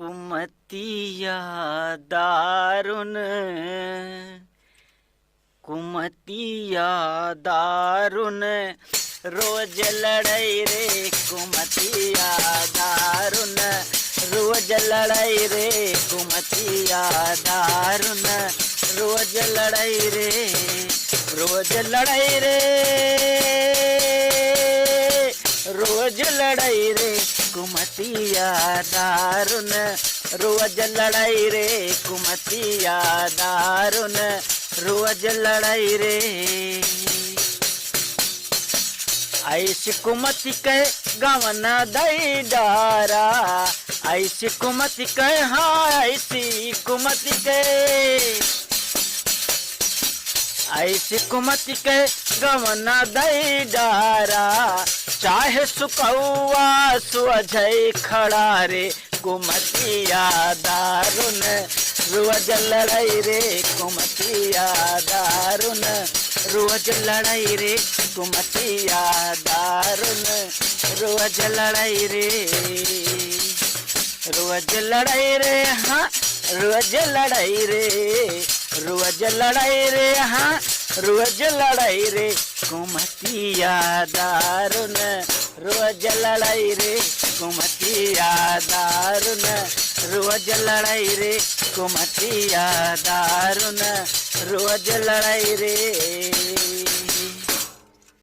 कुमतिया दारुन कुमतिया दारुन रोज लड़ाई रे कुमतिया दारुन रोज लड़ाई रे कुमतिया दारुन रोज लड़ाई रे रोज लड़ाई रे रोज लड़ाई रे कुमतिया दारुन रोज लड़ाई रे कुमतिया दारुन रोज लड़ाई रे। ऐसी कुमति कह गवना दई डारा ऐसी कुमति कह हाँ ऐसी कुमति कह ऐसी कुमति कह गवना दई डारा चाहे सुकौआ सुअझई खड़ा रे कुमतिया दारुन रोज लड़ाई रे कुमतिया दारुन रोज लड़ाई रे कुमतिया दारुन रोज लड़ाई रे रोज लड़ाई रे हाँ रोज लड़ाई रे रोज लड़ाई रे हाँ रोज लड़ाई रे कुमतिया दारुन रोज लड़ाई रे कुमतिया दारुन रोज लड़ाई रे कुमतिया दारुन रोज लड़ाई रे।